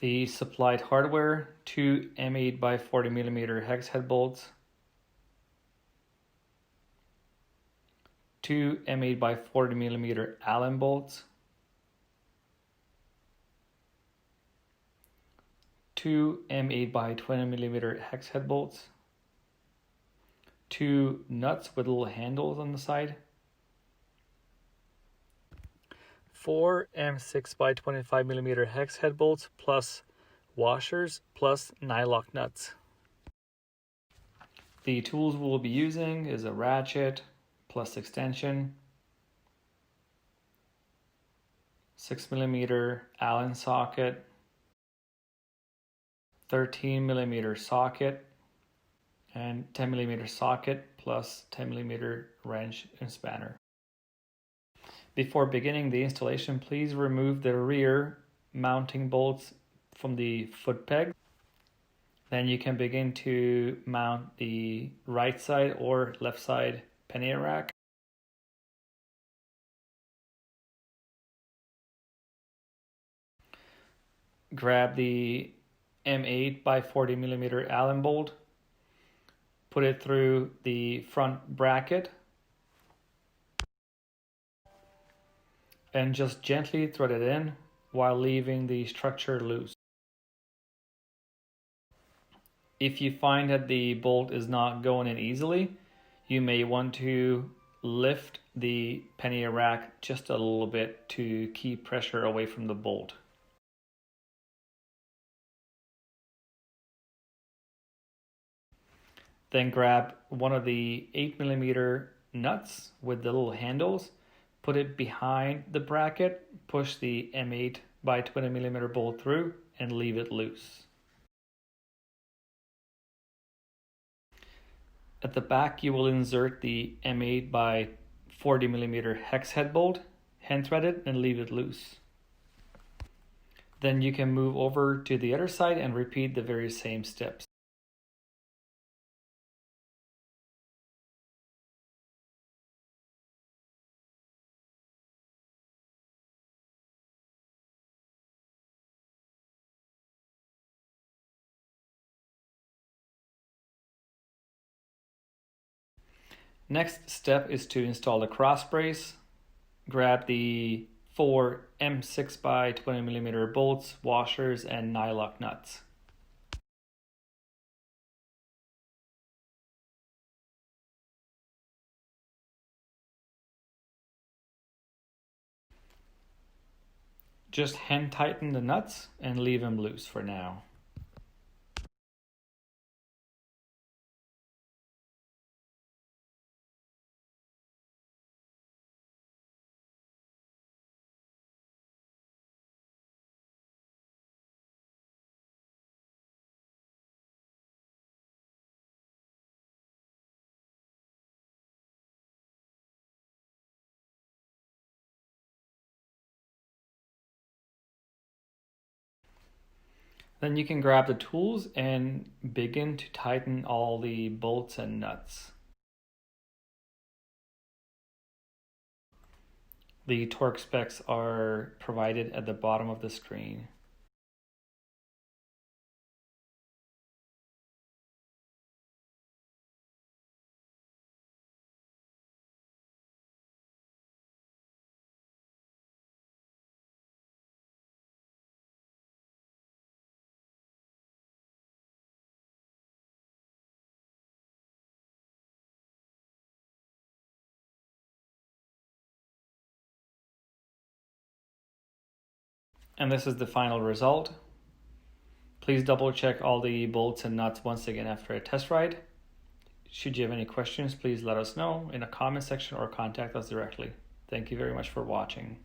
The supplied hardware: 2 M8x40mm Hex head bolts, 2 M8x40mm Allen bolts, 2 M8x20mm Hex head bolts, 2 nuts with little handles on the side, 4 M6x25mm Hex head bolts plus washers plus nyloc nuts. The tools we'll be using is a ratchet plus extension, 6mm Allen socket, 13mm socket, and 10mm socket plus 10mm wrench and spanner. Before beginning the installation, please remove the rear mounting bolts from the foot peg. Then you can begin to mount the right side or left side pannier rack. Grab the M8x40mm Allen bolt, put it through the front bracket, and just gently thread it in while leaving the structure loose. If you find that the bolt is not going in easily, you may want to lift the pannier rack just a little bit to keep pressure away from the bolt. Then grab one of the 8mm nuts with the little handles, put it behind the bracket, push the M8x20mm bolt through, and leave it loose. At the back, you will insert the M8x40mm Hex head bolt, hand thread it, and leave it loose. Then you can move over to the other side and repeat the very same steps. Next step is to install the cross brace. Grab the 4 M6x20mm bolts, washers, and nyloc nuts. Just hand tighten the nuts and leave them loose for now. Then you can grab the tools and begin to tighten all the bolts and nuts. The torque specs are provided at the bottom of the screen. And this is the final result. Please double check all the bolts and nuts once again after a test ride. Should you have any questions, please let us know in a comment section or contact us directly. Thank you very much for watching.